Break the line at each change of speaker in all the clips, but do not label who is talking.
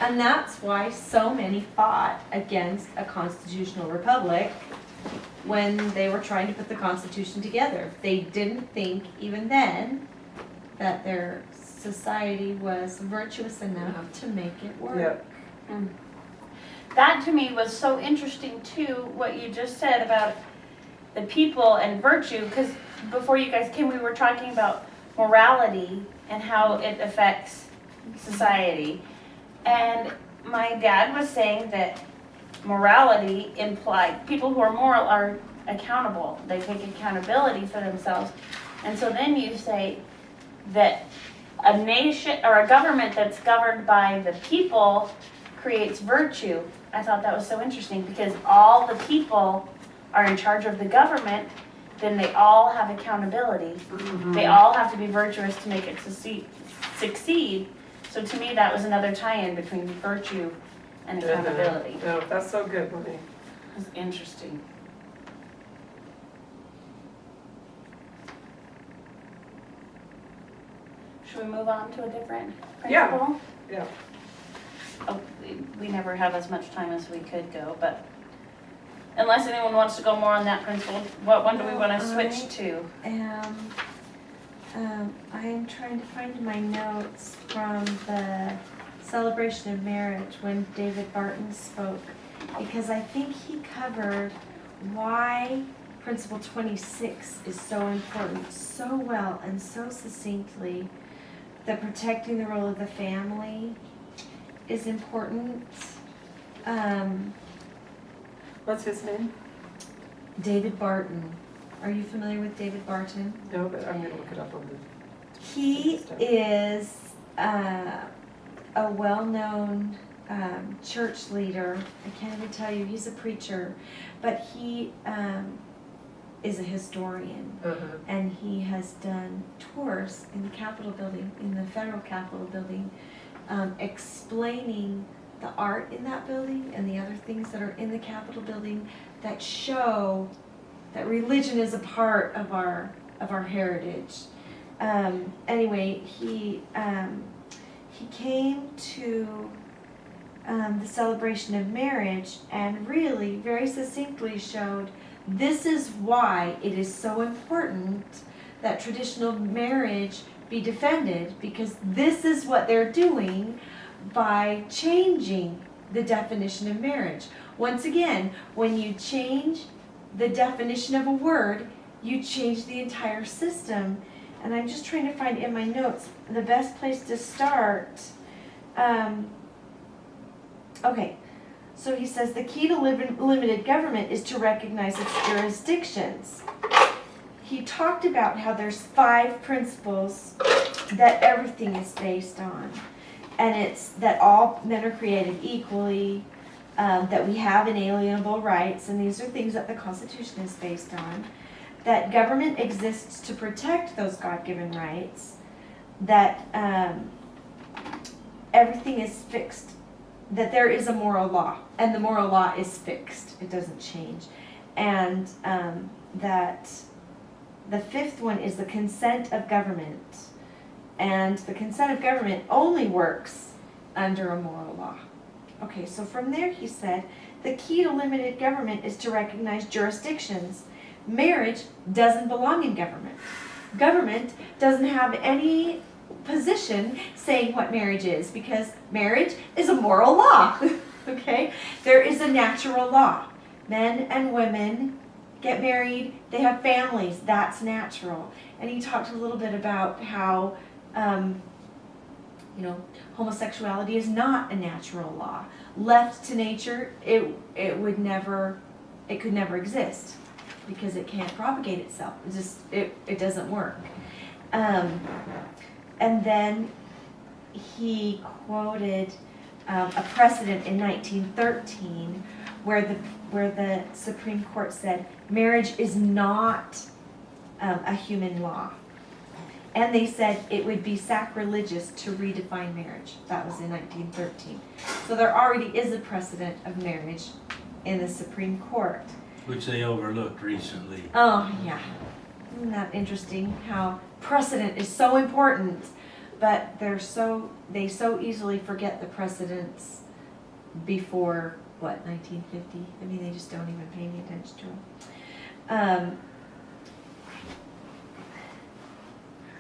And that's why so many fought against a constitutional republic when they were trying to put the Constitution together. They didn't think, even then, that their society was virtuous enough to make it work.
Yep.
That to me was so interesting too, what you just said about the people and virtue, because before you guys came, we were talking about morality and how it affects society. And my dad was saying that morality implied people who are moral are accountable. They take accountability for themselves. And so then you say that a nation or a government that's governed by the people creates virtue. I thought that was so interesting because all the people are in charge of the government, then they all have accountability. They all have to be virtuous to make it succeed. So to me, that was another tie-in between virtue and accountability.
No, that's so good, Wendy.
It was interesting. Should we move on to a different principle?
Yeah.
Oh, we never have as much time as we could go, but unless anyone wants to go more on that principle, what one do we want to switch to?
I'm trying to find my notes from the celebration of marriage when David Barton spoke, because I think he covered why Principle 26 is so important so well and so succinctly, that protecting the role of the family is important.
What's his name?
David Barton. Are you familiar with David Barton?
No, but I'm going to look it up on the...
He is a well-known church leader. I can't even tell you, he's a preacher, but he is a historian. And he has done tours in the Capitol building, in the federal Capitol building, explaining the art in that building and the other things that are in the Capitol building that show that religion is a part of our heritage. Anyway, he came to the celebration of marriage and really very succinctly showed this is why it is so important that traditional marriage be defended, because this is what they're doing by changing the definition of marriage. Once again, when you change the definition of a word, you change the entire system. And I'm just trying to find in my notes the best place to start. Okay, so he says the key to limited government is to recognize its jurisdictions. He talked about how there's 5 principles that everything is based on. And it's that all men are created equally, that we have inalienable rights, and these are things that the Constitution is based on, that government exists to protect those God-given rights, that everything is fixed, that there is a moral law, and the moral law is fixed, it doesn't change, and that the 5th one is the consent of government, and the consent of government only works under a moral law. Okay, so from there he said, the key to limited government is to recognize jurisdictions. Marriage doesn't belong in government. Government doesn't have any position saying what marriage is, because marriage is a moral law. Okay? There is a natural law. Men and women get married, they have families, that's natural. And he talked a little bit about how homosexuality is not a natural law. Left to nature, it could never exist, because it can't propagate itself. It doesn't work. And then he quoted a precedent in 1913 where the Supreme Court said marriage is not a human law. And they said it would be sacrilegious to redefine marriage. That was in 1913. So there already is a precedent of marriage in the Supreme Court.
Which they overlooked recently.
Oh, yeah. Isn't that interesting how precedent is so important? but they so easily forget the precedents before, what, 1950? I mean, they just don't even pay any attention to them.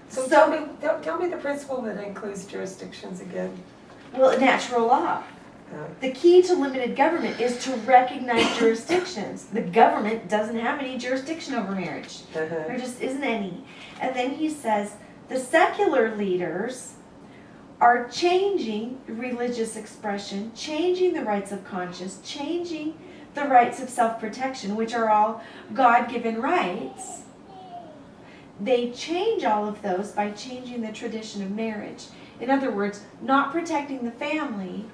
So tell me the principle that includes jurisdictions again.
Well, natural law. The key to limited government is to recognize jurisdictions. The government doesn't have any jurisdiction over marriage. There just isn't any. And then he says, the secular leaders are changing religious expression, changing the rights of conscience, changing the rights of self-protection, which are all God-given rights. They change all of those by changing the tradition of marriage. In other words, not protecting the family.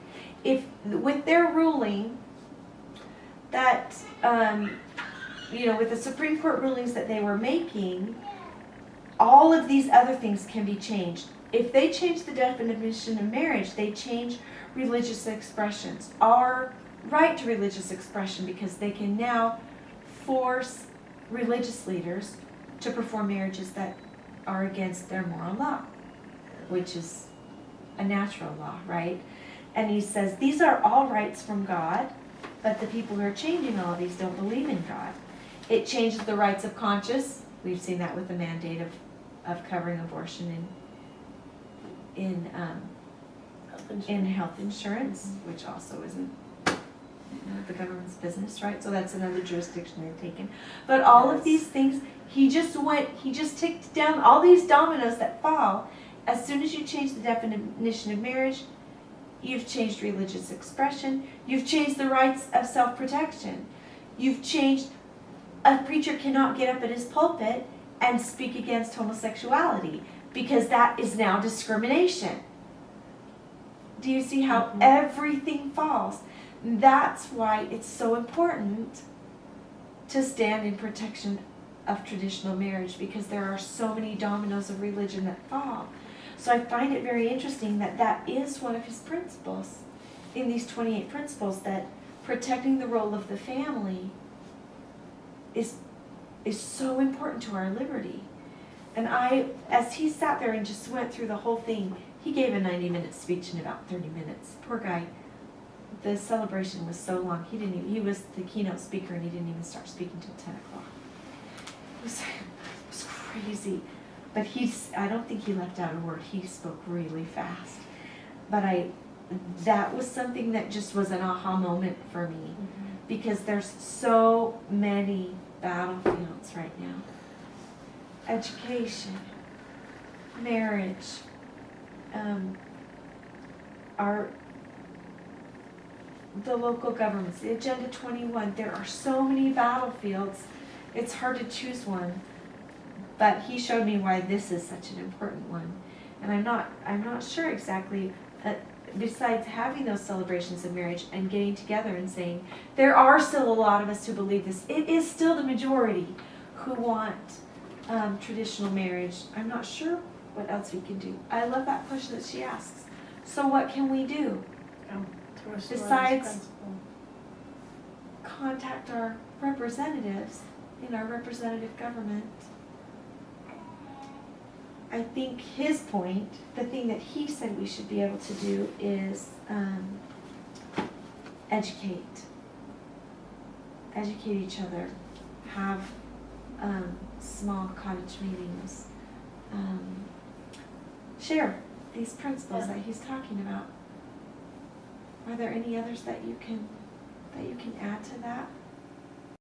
If with their ruling that, with the Supreme Court rulings that they were making, all of these other things can be changed. If they change the definition of marriage, they change religious expressions, our right to religious expression, because they can now force religious leaders to perform marriages that are against their moral law, which is a natural law, right? And he says, these are all rights from God, but the people who are changing all of these don't believe in God. It changes the rights of conscience. We've seen that with the mandate of covering abortion in health insurance, which also isn't the government's business, right? So that's another jurisdiction they've taken. But all of these things, he just ticked down all these dominoes that fall. As soon as you change the definition of marriage, you've changed religious expression. You've changed the rights of self-protection. You've changed, a preacher cannot get up at his pulpit and speak against homosexuality because that is now discrimination. Do you see how everything falls? That's why it's so important to stand in protection of traditional marriage, because there are so many dominoes of religion that fall. So I find it very interesting that that is one of his principles in these 28 principles, that protecting the role of the family is so important to our liberty. And as he sat there and just went through the whole thing, he gave a 90-minute speech in about 30 minutes. Poor guy. The celebration was so long. He was the keynote speaker and he didn't even start speaking till 10 o'clock. It was crazy. But I don't think he left out a word. He spoke really fast. But that was something that just was an aha moment for me, because there's so many battlefields right now. Education, marriage, the local governments, the Agenda 21. There are so many battlefields. It's hard to choose one. But he showed me why this is such an important one. And I'm not sure exactly, besides having those celebrations of marriage and getting together and saying, there are still a lot of us who believe this. It is still the majority who want traditional marriage. I'm not sure what else we can do. I love that question that she asks. So what can we do? Besides contact our representatives in our representative government. I think his point, the thing that he said we should be able to do is educate each other, have small cottage meetings, share these principles that he's talking about. Are there any others that you can add to that?